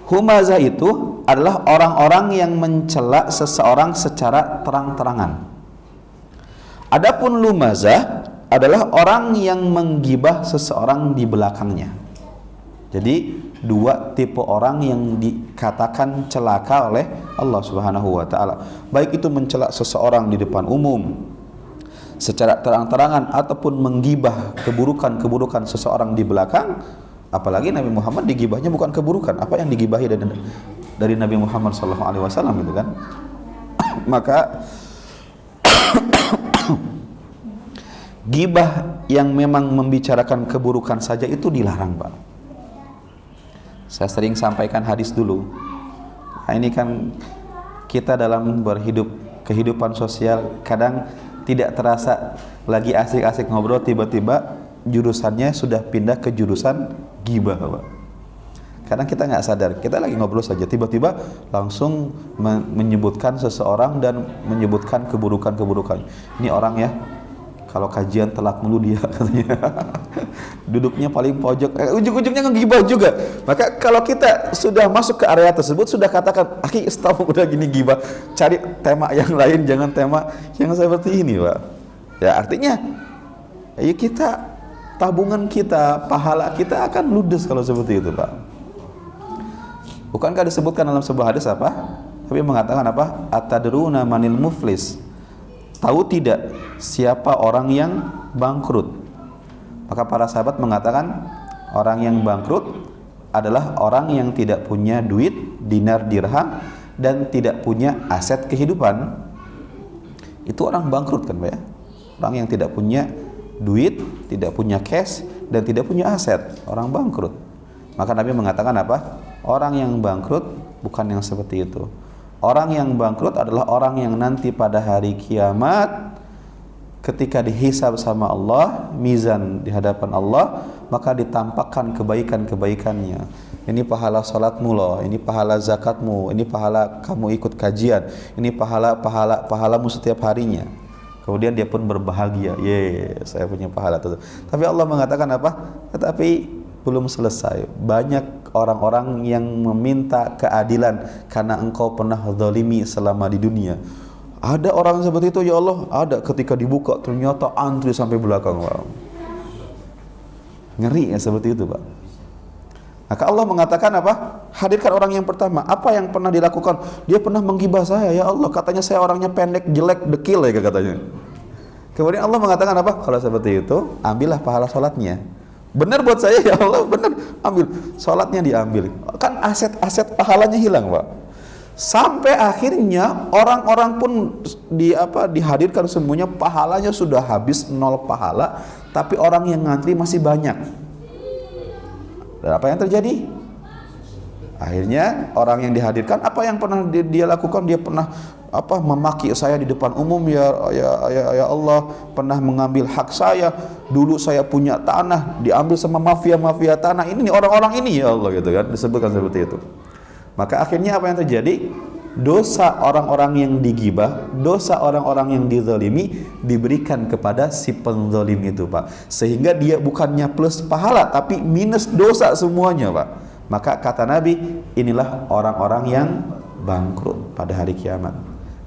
Humazah itu adalah orang-orang yang mencela seseorang secara terang-terangan. Adapun lumazah adalah orang yang menggibah seseorang di belakangnya. Jadi dua tipe orang yang dikatakan celaka oleh Allah Subhanahu wa taala. Baik itu mencela seseorang di depan umum secara terang-terangan ataupun menggibah keburukan-keburukan seseorang di belakang. Apalagi Nabi Muhammad digibahnya bukan keburukan, apa yang digibahi dari Nabi Muhammad SAW itu kan. Maka gibah yang memang membicarakan keburukan saja itu dilarang, Pak. Saya sering sampaikan hadis dulu. Nah, ini kan kita dalam kehidupan sosial kadang tidak terasa lagi asik-asik ngobrol, tiba-tiba jurusannya sudah pindah ke jurusan gibah, Pak. Kadang kita nggak sadar, kita lagi ngobrol saja, tiba-tiba langsung menyebutkan seseorang dan menyebutkan keburukan-keburukan. Ini orang ya, kalau kajian telat mulu dia katanya. Duduknya paling pojok, ujung-ujungnya ngegibah juga. Maka kalau kita sudah masuk ke area tersebut, sudah katakan, "Aki, stop, udah gini gibah. Cari tema yang lain, jangan tema yang seperti ini, Pak." Ya, artinya ya kita, tabungan kita, pahala kita akan ludes kalau seperti itu, Pak. Bukankah disebutkan dalam sebuah hadis apa? Tapi mengatakan apa? Atadruna manil muflis? Tahu tidak siapa orang yang bangkrut? Maka para sahabat mengatakan orang yang bangkrut adalah orang yang tidak punya duit, dinar, dirham, dan tidak punya aset kehidupan. Itu orang bangkrut kan, Pak ya? Orang yang tidak punya duit, tidak punya cash, dan tidak punya aset, orang bangkrut. Maka Nabi mengatakan apa? Orang yang bangkrut bukan yang seperti itu. Orang yang bangkrut adalah orang yang nanti pada hari kiamat ketika dihisab sama Allah, mizan di hadapan Allah, maka ditampakkan kebaikan-kebaikannya. Ini pahala salatmu loh, ini pahala zakatmu, ini pahala kamu ikut kajian, ini pahalamu setiap harinya. Kemudian dia pun berbahagia, saya punya pahala itu. Tapi Allah mengatakan apa? Tetapi belum selesai. Banyak orang-orang yang meminta keadilan karena engkau pernah zalimi selama di dunia. Ada orang seperti itu ya Allah, ada. Ketika dibuka ternyata antri sampai belakang. Wow. Ngeri ya seperti itu, Pak. Maka Allah mengatakan apa? Hadirkan orang yang pertama. Apa yang pernah dilakukan? Dia pernah menggibah saya, ya Allah. Katanya saya orangnya pendek, jelek, dekil ya katanya. Kemudian Allah mengatakan apa? Kalau seperti itu, ambillah pahala sholatnya. Benar buat saya ya Allah, benar. Ambil. Sholatnya diambil. Kan aset-aset pahalanya hilang, Pak. Sampai akhirnya orang-orang pun dihadirkan semuanya, pahalanya sudah habis, 0 pahala, tapi orang yang ngantri masih banyak. Dan apa yang terjadi? Akhirnya orang yang dihadirkan, apa yang pernah dia lakukan? Dia pernah memaki saya di depan umum, ya Allah, pernah mengambil hak saya. Dulu saya punya tanah, diambil sama mafia tanah. Ini orang-orang ini ya Allah, gitu kan, disebutkan seperti itu. Maka akhirnya apa yang terjadi? Dosa orang-orang yang digibah, dosa orang-orang yang dizalimi diberikan kepada si penzalim itu, Pak. Sehingga dia bukannya plus pahala, tapi minus dosa semuanya, Pak. Maka kata Nabi, inilah orang-orang yang bangkrut pada hari kiamat.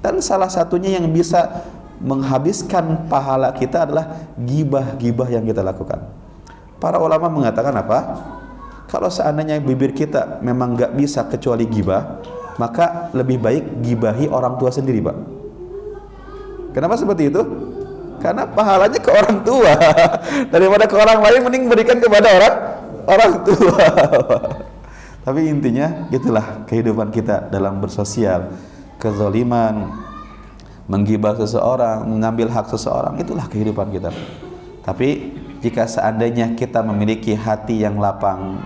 Dan salah satunya yang bisa menghabiskan pahala kita adalah gibah-gibah yang kita lakukan. Para ulama mengatakan apa? Kalau seandainya bibir kita memang gak bisa kecuali gibah, maka lebih baik gibahi orang tua sendiri, Pak. Kenapa seperti itu? Karena pahalanya ke orang tua daripada ke orang lain, mending berikan kepada orang tua. Tapi intinya itulah kehidupan kita dalam bersosial. Kezaliman, menggibah seseorang, mengambil hak seseorang, itulah kehidupan kita. Tapi jika seandainya kita memiliki hati yang lapang,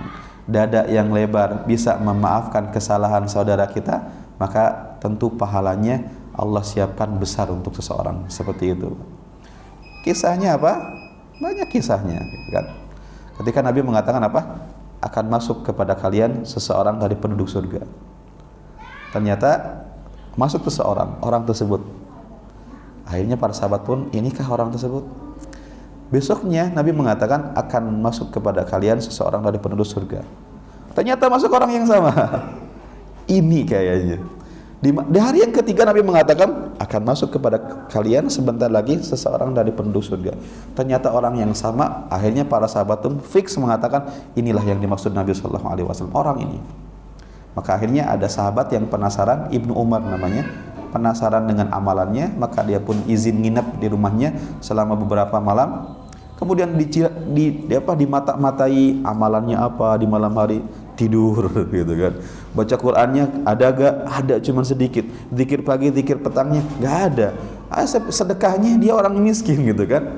dada yang lebar, bisa memaafkan kesalahan saudara kita, maka tentu pahalanya Allah siapkan besar untuk seseorang. Seperti itu. Kisahnya apa? Banyak kisahnya, kan? Ketika Nabi mengatakan apa? Akan masuk kepada kalian seseorang dari penduduk surga. Ternyata masuk seseorang, orang tersebut. Akhirnya para sahabat pun, inikah orang tersebut? Besoknya Nabi mengatakan akan masuk kepada kalian seseorang dari penduduk surga. Ternyata masuk orang yang sama. Ini kayaknya. Di hari yang ketiga Nabi mengatakan akan masuk kepada kalian sebentar lagi seseorang dari penduduk surga. Ternyata orang yang sama. Akhirnya para sahabat pun fix mengatakan inilah yang dimaksud Nabi SAW, orang ini. Maka akhirnya ada sahabat yang penasaran, Ibnu Umar namanya, penasaran dengan amalannya, maka dia pun izin nginep di rumahnya selama beberapa malam. Kemudian dimata-matai amalannya apa di malam hari, tidur gitu kan. Baca Qur'annya ada gak? Ada, cuma sedikit. Zikir pagi, zikir petangnya gak ada. Sedekahnya dia orang miskin gitu kan.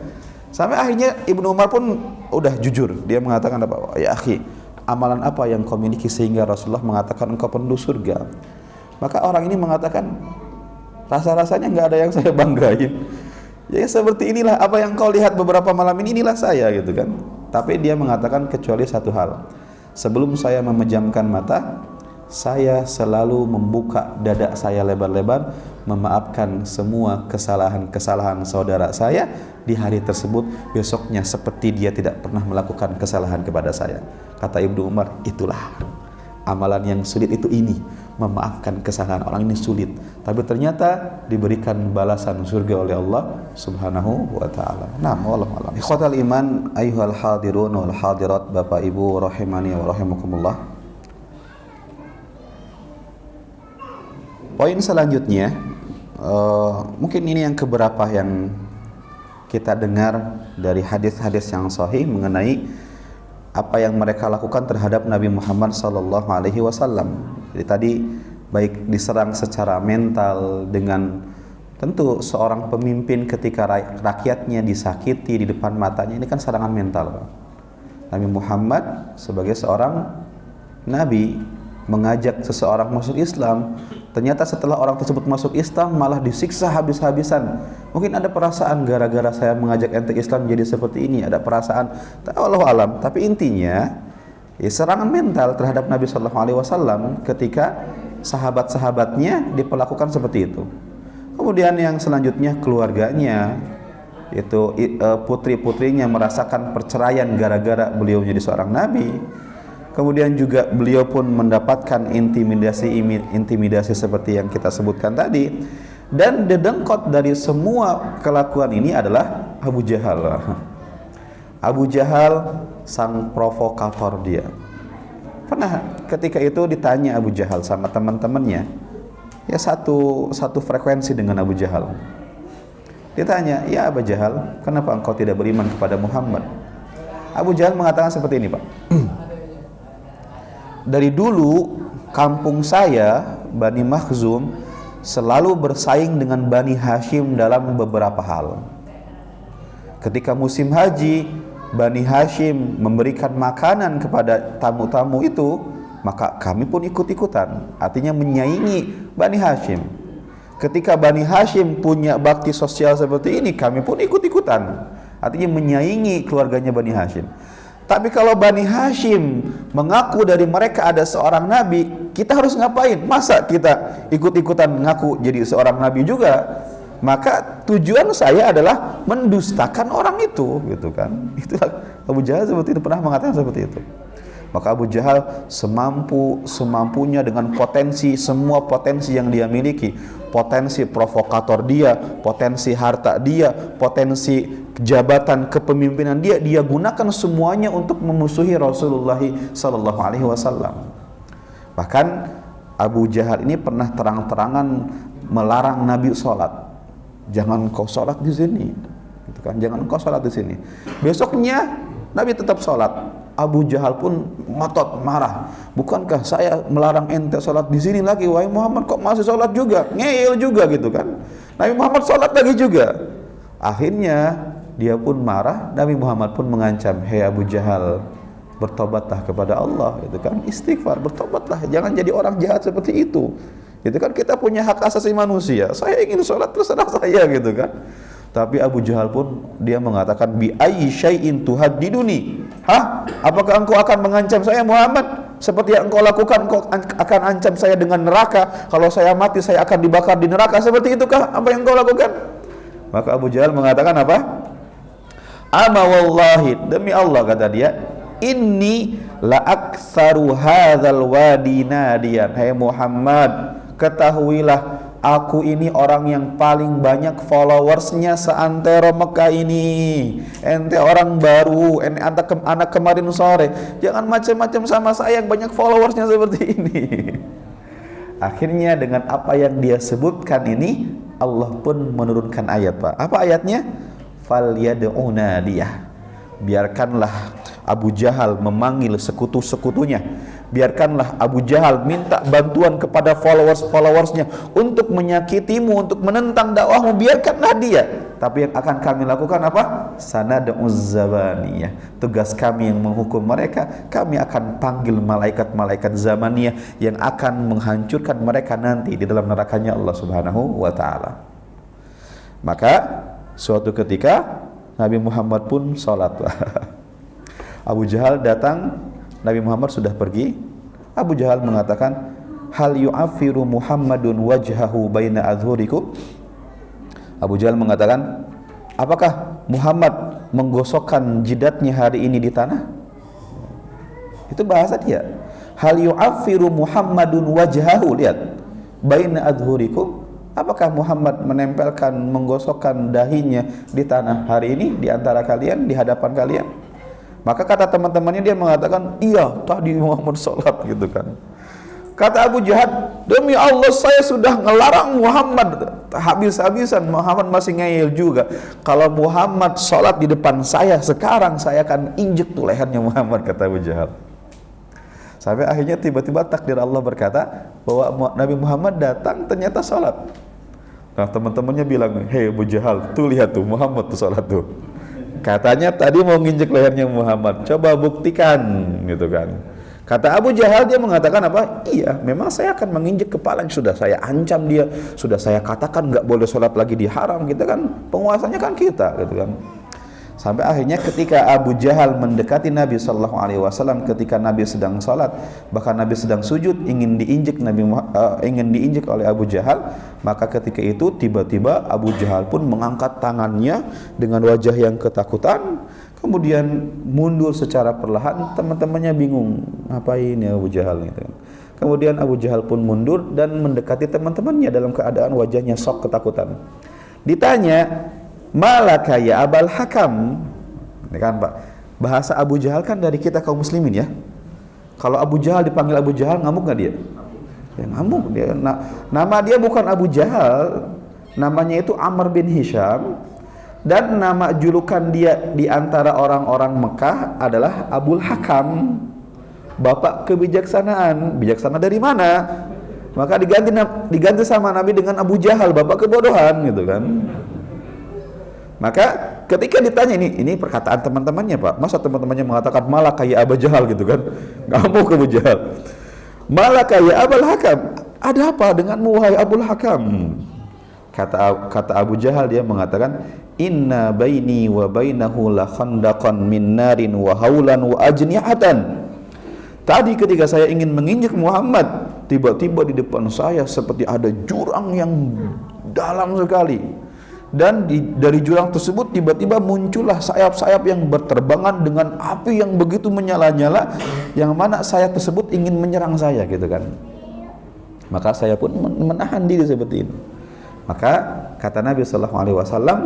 Sampai akhirnya Ibnu Umar pun udah jujur, dia mengatakan apa? Ya akhi, amalan apa yang kau miliki sehingga Rasulullah mengatakan engkau penduduk surga? Maka orang ini mengatakan, rasa-rasanya nggak ada yang saya banggain. Ya seperti inilah apa yang kau lihat beberapa malam ini, inilah saya gitu kan. Tapi dia mengatakan kecuali satu hal. Sebelum saya memejamkan mata, saya selalu membuka dada saya lebar-lebar, memaafkan semua kesalahan-kesalahan saudara saya di hari tersebut. Besoknya seperti dia tidak pernah melakukan kesalahan kepada saya. Kata Ibnu Umar, itulah amalan yang sulit itu, ini memaafkan kesalahan orang ini sulit, tapi ternyata diberikan balasan surga oleh Allah Subhanahu wa taala. Nah, wallahu a'lam. Ikhwatal iman, ayyuhal hadirun wal hadirat, Bapak Ibu rahimani wa rahimakumullah. Poin selanjutnya, mungkin ini yang keberapa yang kita dengar dari hadis-hadis yang sahih mengenai apa yang mereka lakukan terhadap Nabi Muhammad SAW. Jadi tadi baik diserang secara mental dengan tentu seorang pemimpin ketika rakyatnya disakiti di depan matanya, ini kan serangan mental. Nabi Muhammad sebagai seorang Nabi mengajak seseorang masuk Islam, ternyata setelah orang tersebut masuk Islam malah disiksa habis-habisan. Mungkin ada perasaan gara-gara saya mengajak ente Islam jadi seperti ini, ada perasaan, wallahu alam. Tapi intinya ya, serangan mental terhadap Nabi SAW ketika sahabat-sahabatnya diperlakukan seperti itu. Kemudian yang selanjutnya keluarganya, itu putri-putrinya merasakan perceraian gara-gara beliau menjadi seorang Nabi. Kemudian juga beliau pun mendapatkan intimidasi seperti yang kita sebutkan tadi. Dan dedengkot dari semua kelakuan ini adalah Abu Jahal. Abu Jahal sang provokator dia. Pernah ketika itu ditanya Abu Jahal sama teman-temannya, ya satu frekuensi dengan Abu Jahal. Ditanya, ya Abu Jahal, kenapa engkau tidak beriman kepada Muhammad? Abu Jahal mengatakan seperti ini, Pak. Dari dulu kampung saya, Bani Makhzum, selalu bersaing dengan Bani Hashim dalam beberapa hal. Ketika musim haji, Bani Hashim memberikan makanan kepada tamu-tamu itu, maka kami pun ikut-ikutan, artinya menyaingi Bani Hashim. Ketika Bani Hashim punya bakti sosial seperti ini, kami pun ikut-ikutan, artinya menyaingi keluarganya Bani Hashim. Tapi kalau Bani Hashim mengaku dari mereka ada seorang nabi, kita harus ngapain? Masa kita ikut-ikutan mengaku jadi seorang nabi juga? Maka tujuan saya adalah mendustakan orang itu, gitu kan? Itulah Abu Jahal seperti itu, pernah mengatakan seperti itu. Maka Abu Jahal semampunya dengan semua potensi yang dia miliki, potensi provokator dia, potensi harta dia, potensi jabatan kepemimpinan dia gunakan semuanya untuk memusuhi Rasulullah sallallahu alaihi wasallam. Bahkan Abu Jahal ini pernah terang-terangan melarang Nabi sholat. Jangan kau sholat di sini, gitu kan? Jangan kau sholat di sini. Besoknya Nabi tetap sholat. Abu Jahal pun ngotot, marah. Bukankah saya melarang ente sholat di sini lagi? Wahai Muhammad, kok masih sholat juga? Ngeyel juga, gitu kan? Nabi Muhammad sholat lagi juga. Akhirnya dia pun marah. Nabi Muhammad pun mengancam, hei Abu Jahal, bertobatlah kepada Allah, gitu kan? Istighfar, bertobatlah, jangan jadi orang jahat seperti itu. Itu kan kita punya hak asasi manusia. Saya ingin sholat, terserah saya, gitu kan? Tapi Abu Jahal pun dia mengatakan, bi ayyi syai'in tuhaddiduni? Hah? Apakah engkau akan mengancam saya Muhammad? Seperti yang engkau lakukan, engkau akan ancam saya dengan neraka. Kalau saya mati, saya akan dibakar di neraka. Seperti itukah apa yang engkau lakukan? Maka Abu Jahal mengatakan apa? Ama wallahi, demi Allah, kata dia, inni la aktsaru hadzal wadi nadiyan. Hai Muhammad, ketahuilah aku ini orang yang paling banyak followersnya seantero Mekah ini. Ente orang baru, anak kemarin sore, jangan macam-macam sama saya yang banyak followersnya seperti ini. Akhirnya dengan apa yang dia sebutkan ini, Allah pun menurunkan ayat, Pak. Apa ayatnya? Falyad'una dia. Biarkanlah Abu Jahal memanggil sekutu-sekutunya. Biarkanlah Abu Jahal minta bantuan kepada followersnya untuk menyakitimu, untuk menentang dakwahmu. Biarkanlah dia. Tapi yang akan kami lakukan apa? Sanad'uz zabaniyah. Tugas kami yang menghukum mereka, kami akan panggil malaikat-malaikat zamaniyah yang akan menghancurkan mereka nanti di dalam nerakanya Allah Subhanahu wa taala. Maka suatu ketika Nabi Muhammad pun sholat. Abu Jahal datang, Nabi Muhammad sudah pergi. Abu Jahal mengatakan, hal yu'afiru Muhammadun wajhahu baina adhurikum? Abu Jahal mengatakan, apakah Muhammad menggosokkan jidatnya hari ini di tanah? Itu bahasa dia. Hal yu'afiru Muhammadun wajhahu, lihat, baina adhurikum. Apakah Muhammad menggosokkan dahinya di tanah hari ini di antara kalian, di hadapan kalian? Maka kata teman-temannya, dia mengatakan, iya, tadi Muhammad sholat, gitu kan. Kata Abu Jahal, demi Allah saya sudah ngelarang Muhammad habis-habisan. Muhammad masih ngeyel juga. Kalau Muhammad sholat di depan saya sekarang, saya akan injek tuh lehernya Muhammad, kata Abu Jahal. Sampai akhirnya tiba-tiba takdir Allah berkata bahwa Nabi Muhammad datang ternyata sholat. Nah teman-temannya bilang, hei Abu Jahal, tuh lihat tuh Muhammad tuh sholat tuh. Katanya tadi mau nginjek lehernya Muhammad, coba buktikan, gitu kan. Kata Abu Jahal, dia mengatakan apa? Iya, memang saya akan menginjek kepalanya. Sudah saya ancam dia, sudah saya katakan nggak boleh sholat lagi di haram, kita kan penguasanya kan kita, gitu kan. Sampai akhirnya ketika Abu Jahal mendekati Nabi SAW, ketika Nabi sedang sholat, bahkan Nabi sedang sujud, ingin diinjek oleh Abu Jahal, maka ketika itu tiba-tiba Abu Jahal pun mengangkat tangannya dengan wajah yang ketakutan, kemudian mundur secara perlahan. Teman-temannya bingung, ngapain ya Abu Jahal gitu. Kemudian Abu Jahal pun mundur dan mendekati teman-temannya dalam keadaan wajahnya sok ketakutan. Ditanya, "Malaka ya Abal Hakam?" Ini kan Pak, bahasa Abu Jahal kan dari kita kaum muslimin ya. Kalau Abu Jahal dipanggil Abu Jahal, ngamuk nggak dia? Ya ngamuk dia. Nama dia bukan Abu Jahal, namanya itu Amr bin Hisham, dan nama julukan dia di antara orang-orang Mekah adalah Abul Hakam, bapak kebijaksanaan. Bijaksana dari mana? Maka diganti sama Nabi dengan Abu Jahal, bapak kebodohan gitu kan. Maka ketika ditanya, ini perkataan teman-temannya Pak, masa teman-temannya mengatakan malah kayak Abu Jahal gitu kan? Ngamuk ke Abu Jahal. Malah kayak Abul Hakam, ada apa denganmu wahai Abul Hakam? Kata Abu Jahal, dia mengatakan, inna baini wa bainahu la khandaqan min narin wa haulan wa ajnihatan. Tadi ketika saya ingin menginjak Muhammad, tiba-tiba di depan saya seperti ada jurang yang dalam sekali. Dan dari jurang tersebut tiba-tiba muncullah sayap-sayap yang berterbangan dengan api yang begitu menyala-nyala, yang mana sayap tersebut ingin menyerang saya gitu kan. Maka saya pun menahan diri seperti ini. Maka kata Nabi sallallahu alaihi wasallam,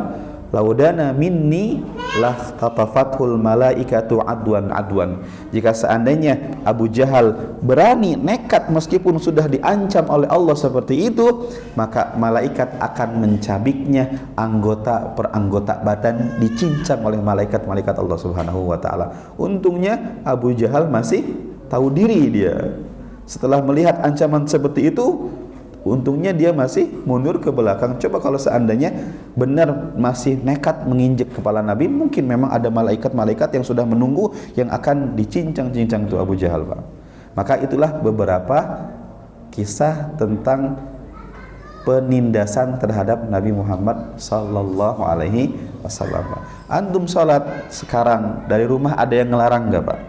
laudana minni lahtatafathul malaikatu adwan. Jika seandainya Abu Jahal berani nekat meskipun sudah diancam oleh Allah seperti itu, maka malaikat akan mencabiknya anggota per anggota badan, dicincang oleh malaikat-malaikat Allah Subhanahu wa taala. Untungnya Abu Jahal masih tahu diri dia. Setelah melihat ancaman seperti itu, untungnya dia masih mundur ke belakang. Coba kalau seandainya benar masih nekat menginjek kepala Nabi, mungkin memang ada malaikat-malaikat yang sudah menunggu yang akan dicincang-cincang itu Abu Jahal Pak. Maka itulah beberapa kisah tentang penindasan terhadap Nabi Muhammad sallallahu alaihi wasallam. Antum salat sekarang dari rumah ada yang ngelarang enggak Pak?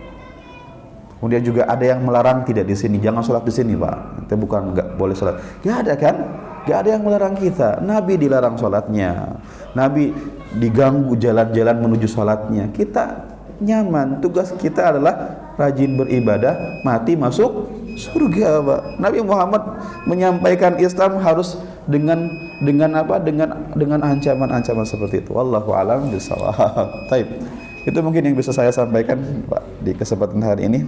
Kemudian juga ada yang melarang tidak di sini, jangan sholat di sini Pak. Itu bukan nggak boleh sholat. Nggak ada kan? Nggak ada yang melarang kita. Nabi dilarang sholatnya. Nabi diganggu jalan-jalan menuju sholatnya. Kita nyaman. Tugas kita adalah rajin beribadah, mati masuk surga Pak. Nabi Muhammad menyampaikan Islam harus dengan apa? Dengan ancaman-ancaman seperti itu. Wallahu a'lam bishawab. Taib. Itu mungkin yang bisa saya sampaikan Pak di kesempatan hari ini.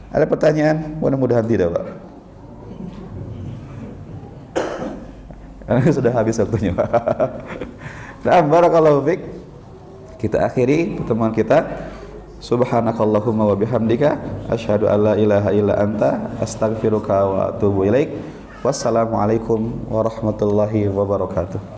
Ada pertanyaan? Mudah-mudahan tidak Pak. Karena sudah habis waktunya Pak. Nah, barakallahu fiik. Kita akhiri pertemuan kita. Subhanakallahumma wa bihamdika asyhadu an la ilaha illa anta astaghfiruka wa atubu ilaik. Wassalamualaikum warahmatullahi wabarakatuh.